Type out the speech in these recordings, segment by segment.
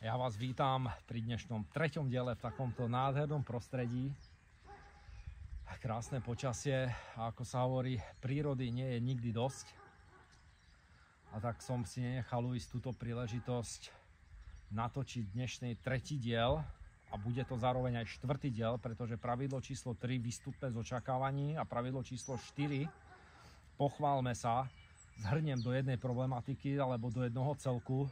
Ja vás vítam pri dnešnom treťom diele v takomto nádhernom prostredí. Krásne počasie a ako sa hovorí, prírody nie je nikdy dosť. A tak som si nenechal ujsť túto príležitosť natočiť dnešný tretí diel a bude to zároveň aj štvrtý diel, pretože pravidlo číslo 3 vystúpme z očakávaní a pravidlo číslo 4 pochválme sa, zhrniem do jednej problematiky alebo do jednoho celku.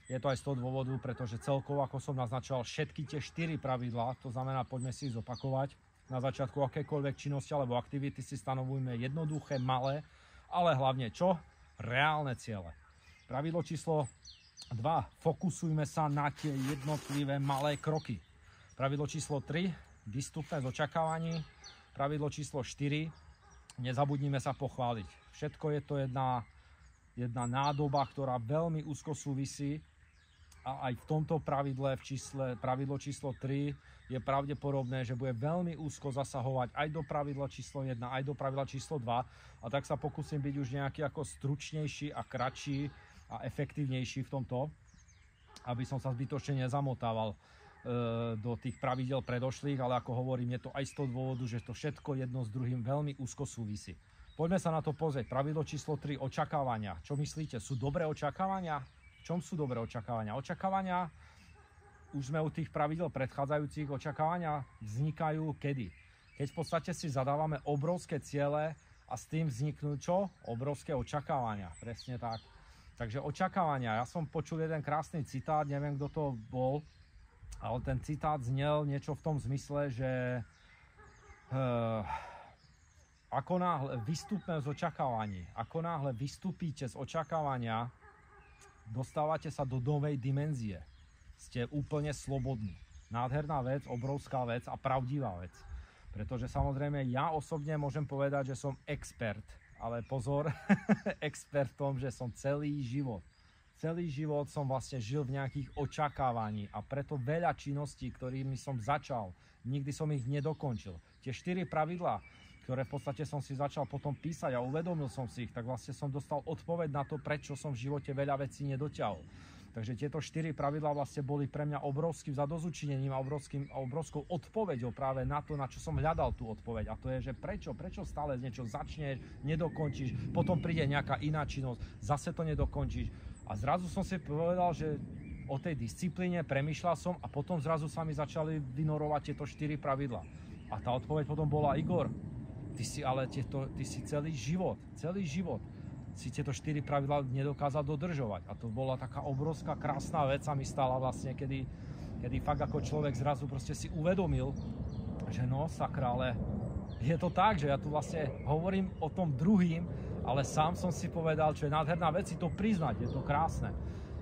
Je to aj z toho dôvodu, pretože celkovo, ako som naznačoval, všetky tie 4 pravidlá, to znamená, poďme si ich zopakovať. Na začiatku akékoľvek činnosti alebo aktivity si stanovujme jednoduché, malé, ale hlavne čo? Reálne ciele. Pravidlo číslo 2. Fokusujme sa na tie jednotlivé malé kroky. Pravidlo číslo 3. Vystúpme z očakávaní. Pravidlo číslo 4. Nezabudnime sa pochváliť. Všetko je to jedna nádoba, ktorá veľmi úzko súvisí. A aj v tomto pravidle, pravidlo číslo 3, je pravdepodobné, že bude veľmi úzko zasahovať aj do pravidla číslo 1, aj do pravidla číslo 2. A tak sa pokúsim byť už nejaký ako stručnejší a kratší a efektívnejší v tomto, aby som sa zbytočne nezamotával do tých pravidel predošlých, ale ako hovorím, je to aj z toho dôvodu, že to všetko jedno s druhým veľmi úzko súvisí. Poďme sa na to pozrieť. Pravidlo číslo 3, očakávania. Čo myslíte? Sú dobré očakávania? V čom sú dobré očakávania? Očakávania, už sme u tých pravidel predchádzajúcich, očakávania vznikajú kedy? Keď v podstate si zadávame obrovské ciele a s tým vzniknú čo? Obrovské očakávania. Presne tak. Takže očakávania. Ja som počul jeden krásny citát, neviem, kto to bol, ale ten citát znel niečo v tom zmysle, že ako náhle vystúpime z očakávaní, ako náhle vystúpite z očakávania, dostávate sa do novej dimenzie. Ste úplne slobodní. Nádherná vec, obrovská vec a pravdivá vec. Pretože samozrejme ja osobne môžem povedať, že som expert. Ale pozor, expert v tom, že som celý život som vlastne žil v nejakých očakávaní a preto veľa činností, ktorými som začal, nikdy som ich nedokončil. Tie 4 pravidlá, ktoré v podstate som si začal potom písať a uvedomil som si ich, tak vlastne som dostal odpoveď na to, prečo som v živote veľa vecí nedotiahol. Takže tieto 4 pravidlá vlastne boli pre mňa obrovským zadozučinením a obrovskou odpoveďou práve na to, na čo som hľadal tú odpoveď. A to je, že prečo stále niečo začneš, nedokončíš, potom príde nejaká iná činnosť, zase to nedokončíš. A zrazu som si povedal, že o tej disciplíne premýšľal som a potom zrazu sa mi začali vynorovať tieto 4 pravidlá. A tá odpoveď potom bola: Igor, ty si celý život si tieto 4 pravidlá nedokázal dodržovať. A to bola taká obrovská krásna vec, sa mi stala vlastne, kedy fakt ako človek zrazu proste si uvedomil, že no sakra, ale je to tak, že ja tu vlastne hovorím o tom druhým, ale sám som si povedal, čo je nádherná vec si to priznať, je to krásne.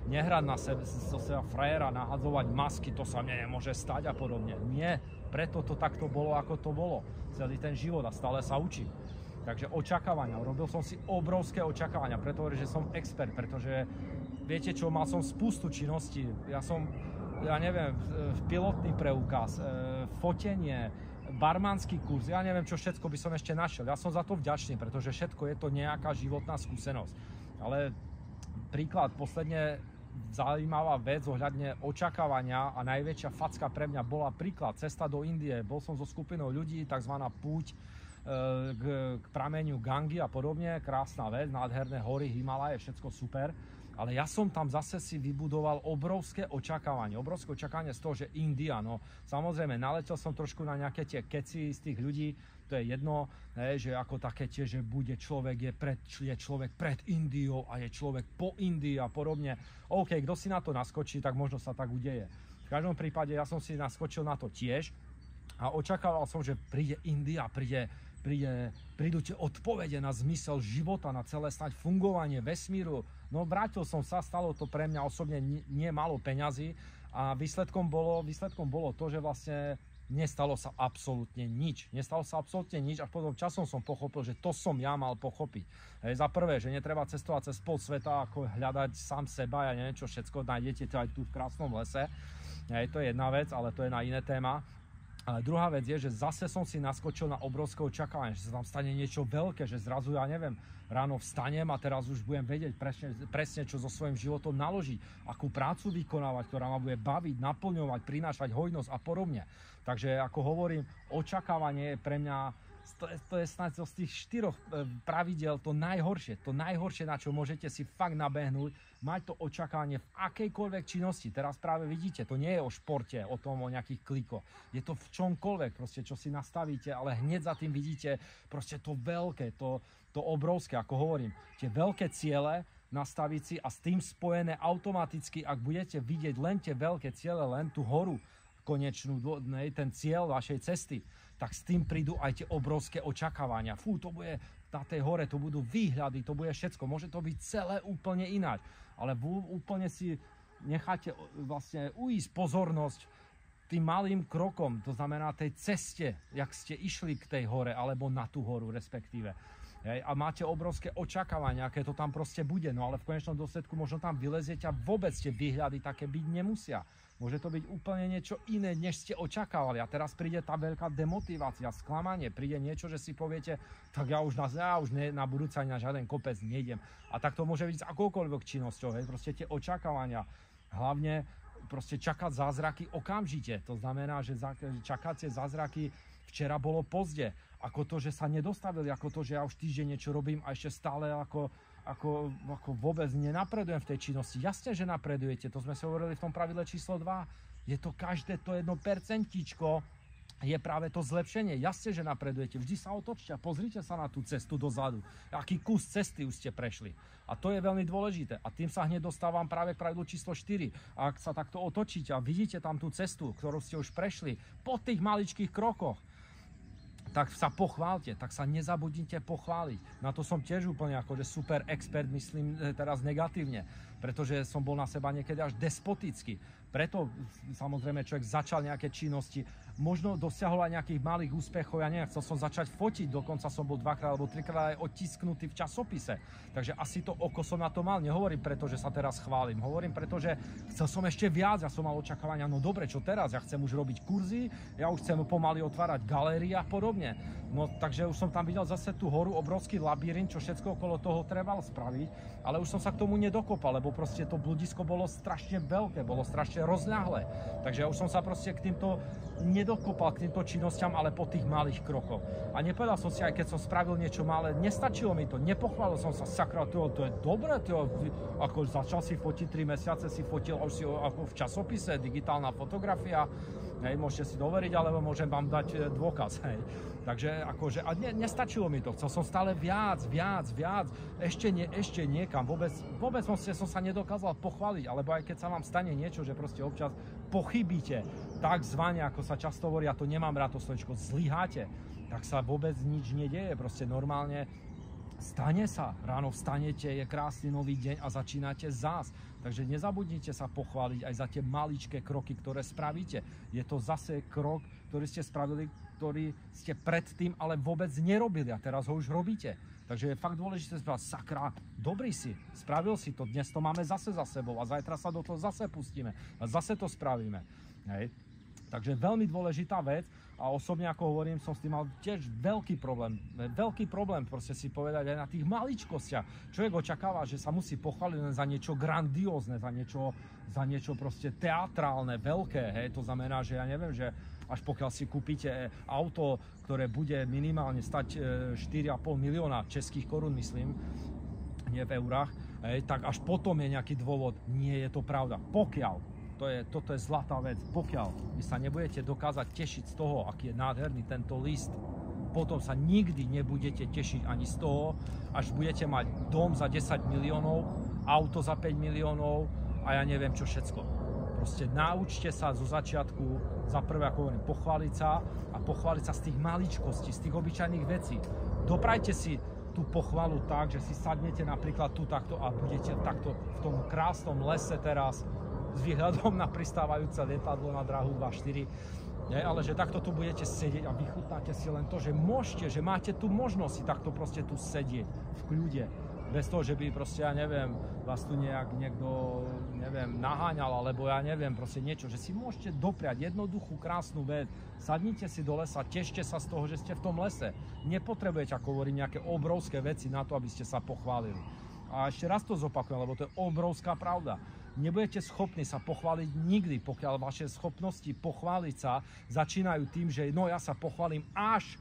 Nehrať na seba frajera, nahadzovať masky, to sa mne nemôže stať a podobne. Nie, preto to takto bolo, ako to bolo. Celý ten život a stále sa učím. Takže očakávania. Robil som si obrovské očakávania, pretože som expert, pretože viete čo, mal som spustu činností. Ja neviem, pilotný preukaz, fotenie, barmanský kurz, ja neviem, čo všetko by som ešte našiel. Ja som za to vďačný, pretože všetko je to nejaká životná skúsenosť. Ale príklad, posledne zaujímavá vec ohľadne očakávania a najväčšia facka pre mňa bola príklad cesta do Indie. Bol som so skupinou ľudí, takzvaná púť k prameniu Gangy a podobne. Krásna vec, nádherné hory, Himalaje, všetko super. Ale ja som tam zase si vybudoval obrovské očakávanie z toho, že India, no samozrejme, naletel som trošku na nejaké tie keci z tých ľudí, to je jedno, že ako také tie, že je človek pred Indiou a je človek po Indii a podobne. OK, kto si na to naskočí, tak možno sa tak udeje. V každom prípade ja som si naskočil na to tiež a očakával som, že príde India, prídu tie odpovede na zmysel života, na celé snáď fungovanie vesmíru. No vrátil som sa, stalo to pre mňa osobne nie málo peňazí a výsledkom bolo to, že vlastne nestalo sa absolútne nič. A potom časom som pochopil, že to som ja mal pochopiť. Za prvé, že netreba cestovať cez pol sveta, ako hľadať sám seba, ja neviem čo všetko, nájdete to aj tu v krásnom lese. To je jedna vec, ale to je na iné téma. Ale druhá vec je, že zase som si naskočil na obrovské očakávanie, že sa tam stane niečo veľké, že zrazu, ja neviem, ráno vstanem a teraz už budem vedieť presne čo so svojím životom naložiť, akú prácu vykonávať, ktorá ma bude baviť, naplňovať, prinášať hojnosť a podobne. Takže ako hovorím, očakávanie je pre mňa, to je snáď z tých 4 pravidel to najhoršie, na čo môžete si fakt nabehnúť, mať to očakávanie v akejkoľvek činnosti. Teraz práve vidíte, to nie je o športe, o nejakých klikoch. Je to v čomkoľvek, proste, čo si nastavíte, ale hneď za tým vidíte proste to veľké, to obrovské, ako hovorím. Tie veľké ciele nastaviť si a s tým spojené automaticky, ak budete vidieť len tie veľké ciele, len tú horu konečnú, ten cieľ vašej cesty, tak s tým prídu aj tie obrovské očakávania. Fú, to bude na tej hore, to budú výhľady, to bude všetko. Môže to byť celé úplne ináč. Ale úplne si necháte vlastne uísť pozornosť tým malým krokom, to znamená tej ceste, jak ste išli k tej hore, alebo na tú horu respektíve. A máte obrovské očakávania, aké to tam proste bude. No ale v konečnom dôsledku možno tam vyleziete a vôbec tie výhľady také byť nemusia. Môže to byť úplne niečo iné, než ste očakávali. A teraz príde tá veľká demotivácia, sklamanie. Príde niečo, že si poviete, tak ja už na budúce ani na žiaden kopec nejdem. A tak to môže byť s akoukoľvek činnosťou. Proste tie očakávania. Hlavne proste čakať zázraky okamžite. To znamená, že čakácie zázraky včera bolo pozde. Ako to, že sa nedostavili, ako to, že ja už týždeň niečo robím a ešte stále ako vôbec nenapredujem v tej činnosti. Jasne, že napredujete, to sme si hovorili v tom pravidle číslo 2. Je to každé to 1% je práve to zlepšenie. Jasne, že napredujete, vždy sa otočte a pozrite sa na tú cestu dozadu. Aký kus cesty už ste prešli. A to je veľmi dôležité. A tým sa hneď dostávam práve k pravidlu číslo 4. A ak sa takto otočíte a vidíte tam tú cestu, ktorú ste už prešli, po tých maličkých krokoch, tak sa pochválte, tak sa nezabudnite pochváliť. Na to som tiež úplne akože super expert, myslím teraz negatívne, pretože som bol na seba niekedy až despotický. Preto samozrejme človek začal nejaké činnosti, možno dosiahol aj nejakých malých úspechov, ja neviem, chcel som začať fotiť, dokonca som bol 2-krát alebo 3-krát aj odtisknutý v časopise. Takže asi to oko som na to mal, nehovorím preto, že sa teraz chválim, hovorím preto, že chcel som ešte viac, ja som mal očakávania, no dobre, čo teraz, ja chcem už robiť kurzy, ja už chcem pomaly otvárať galérie a podobne. No takže už som tam videl zase tú horu, obrovský labyrint, čo všetko okolo toho trebalo spraviť, ale už som sa k tomu nedokopal, lebo proste to bludisko bolo strašne veľké, bolo strašne rozľahlé. Takže ja už som sa proste k týmto nedokopal, k týmto činnostiam, ale po tých malých krokoch. A nepovedal som si, aj keď som spravil niečo malé, nestačilo mi to, nepochválil som sa, sakra, to je dobré, ako začal si fotiť 3 mesiace, si fotil už si ako v časopise, digitálna fotografia, hej, môžete si doveriť, alebo môžem vám dať dôkaz, hej. Takže akože, a nestačilo mi to, chcel som stále viac, ešte niekam, vôbec som sa nedokázal pochváliť, alebo aj keď sa vám stane niečo, že proste občas pochybíte, takzvané, ako sa často hovorí, ja to nemám rád to slovičko, zlyháte, tak sa vôbec nič nedieje, proste normálne stane sa, ráno vstanete, je krásny nový deň a začínate zás. Takže nezabudnite sa pochváliť aj za tie maličké kroky, ktoré spravíte. Je to zase krok, ktorý ste spravili, ktorý ste predtým ale vôbec nerobili a teraz ho už robíte. Takže je fakt dôležité spraviť, sakra, dobrý si, spravil si to, dnes to máme zase za sebou a zajtra sa do toho zase pustíme a zase to spravíme. Hej. Takže veľmi dôležitá vec a osobne, ako hovorím, som s tým mal tiež veľký problém proste si povedať aj na tých maličkostiach. Človek očakáva, že sa musí pochváliť len za niečo grandiózne, za niečo proste teatrálne, veľké, hej, to znamená, že ja neviem, že až pokiaľ si kúpite auto, ktoré bude minimálne stať 4,5 milióna českých korún, myslím, nie v eurách, hej, tak až potom je nejaký dôvod, nie je to pravda. Toto je zlatá vec. Pokiaľ vy sa nebudete dokázať tešiť z toho, aký je nádherný tento list, potom sa nikdy nebudete tešiť ani z toho, až budete mať dom za 10 miliónov, auto za 5 miliónov a ja neviem čo všetko. Proste naučte sa zo začiatku, za prvé, ako hovorím, pochváliť sa a pochváliť sa z tých maličkostí, z tých obyčajných vecí. Doprajte si tú pochvalu tak, že si sadnete napríklad tu takto a budete takto v tom krásnom lese teraz s výhľadom na pristávajúce lietadlo na dráhu 24, ale že takto tu budete sedieť a vychutnáte si len to, že môžete, že máte tu možnosť si takto proste tu sedieť v kľude Bez toho, že by proste, ja neviem, vás tu niekto, neviem, naháňal, alebo ja neviem, proste niečo, že si môžete dopriať jednoduchú, krásnu vec. Sadnite si do lesa, tešte sa z toho, že ste v tom lese. Nepotrebujete, ako hovorím, nejaké obrovské veci na to, aby ste sa pochválili. A ešte raz to zopakujem, lebo to je obrovská pravda. Nebudete schopní sa pochváliť nikdy, pokiaľ vaše schopnosti pochváliť sa začínajú tým, že no ja sa pochválim až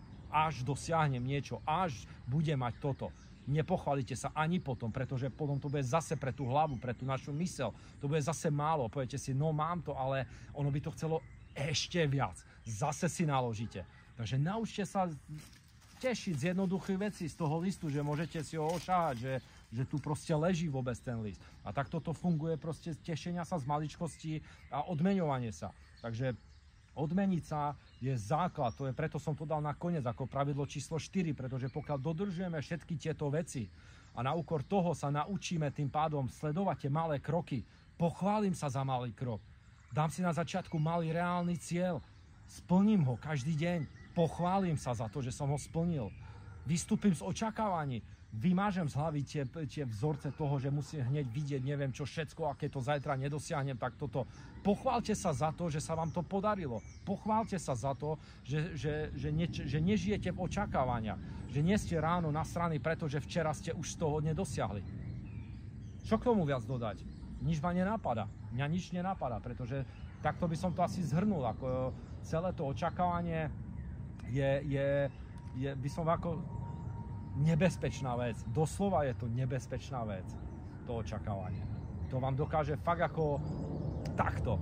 dosiahnem niečo, až budem mať toto. Nepochválite sa ani potom, pretože potom to bude zase pre tú hlavu, pre tú našu myseľ. To bude zase málo. Poviete si, no mám to, ale ono by to chcelo ešte viac. Zase si naložíte. Takže naučte sa tešiť z jednoduchých vecí, z toho listu, že môžete si ho ošahať, že tu proste leží vôbec ten list. A takto to funguje proste tešenia sa z maličkosti a odmeňovanie sa. Takže odmeniť sa je základ, preto som to dal na koniec ako pravidlo číslo 4, pretože pokiaľ dodržujeme všetky tieto veci a na úkor toho sa naučíme tým pádom sledovať tie malé kroky, pochválim sa za malý krok, dám si na začiatku malý reálny cieľ, splním ho každý deň, pochválim sa za to, že som ho splnil, vystúpim z očakávaní, vymážem z hlavy tie vzorce toho, že musím hneď vidieť, neviem čo všetko, a keď to zajtra nedosiahnem, tak toto. Pochválte sa za to, že sa vám to podarilo. Pochválte sa za to, že nežijete v očakávaniach. Že nie ste ráno nasraní, pretože včera ste už z toho nedosiahli. Čo k tomu viac dodať? Nič ma nenapadá. Mňa nič nenapadá, pretože takto by som to asi zhrnul. Ako celé to očakávanie by som ako nebezpečná vec. Doslova je to nebezpečná vec, to očakávanie. To vám dokáže fakt ako takto.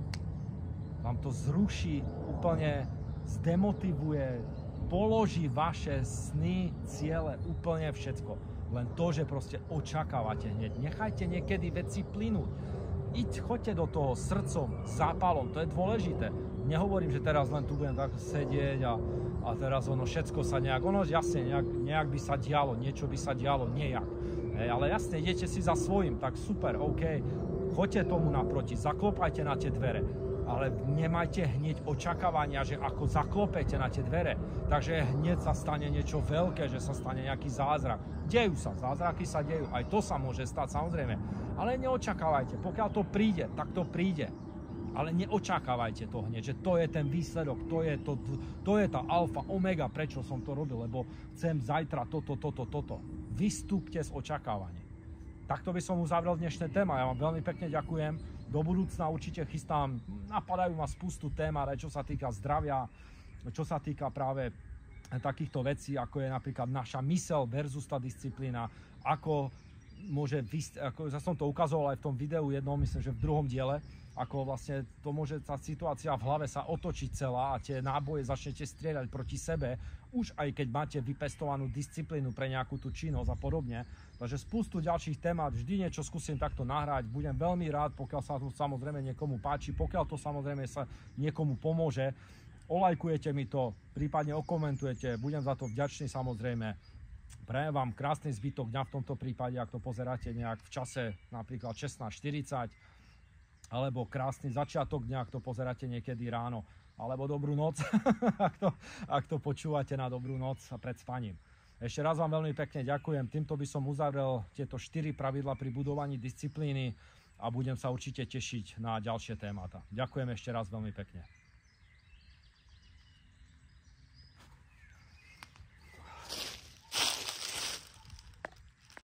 Vám to zruší, úplne zdemotivuje, položí vaše sny, ciele, úplne všetko. Len to, že proste očakávate hneď. Nechajte niekedy veci plynúť. Choďte do toho srdcom, zápalom, to je dôležité. Nehovorím, že teraz len tu budem tak sedieť a teraz všetko sa jasne, nejak by sa dialo, niečo by sa dialo, nejak. Ale jasne, idete si za svojím, tak super, OK, choďte tomu naproti, zaklopajte na tie dvere, ale nemajte hneď očakávania, že ako zaklopete na tie dvere, takže hneď sa stane niečo veľké, že sa stane nejaký zázrak. Dejú sa, zázraky sa dejú, aj to sa môže stať, samozrejme, ale neočakávajte, pokiaľ to príde, tak to príde. Ale neočakávajte to hneď, že to je ten výsledok, to je tá alfa, omega, prečo som to robil, lebo chcem zajtra toto. Vystúpte z očakávania. Takto by som uzavrel dnešné téma. Ja vám veľmi pekne ďakujem. Do budúcna určite chystám, napadajú ma spustu tém, ale čo sa týka zdravia, čo sa týka práve takýchto vecí, ako je napríklad naša myseľ versus tá disciplína, ako môže, ako ja som to ukazoval aj v tom videu jednom, myslím, že v druhom diele, ako vlastne to môže tá situácia v hlave sa otočiť celá a tie náboje začnete strieľať proti sebe, už aj keď máte vypestovanú disciplínu pre nejakú tú činnosť a podobne. Takže spustu ďalších témat, vždy niečo skúsim takto nahrať, budem veľmi rád, pokiaľ sa to samozrejme niekomu páči, pokiaľ to samozrejme sa niekomu pomôže, olajkujete mi to, prípadne okomentujete, budem za to vďačný samozrejme. Prajem vám krásny zbytok dňa v tomto prípade, ak to pozeráte nejak v čase napríklad 16:40, alebo krásny začiatok dňa, ak to pozeráte niekedy ráno, alebo dobrú noc, ak to počúvate na dobrú noc a pred spaním. Ešte raz vám veľmi pekne ďakujem, týmto by som uzavrel tieto 4 pravidlá pri budovaní disciplíny a budem sa určite tešiť na ďalšie témata. Ďakujem ešte raz veľmi pekne.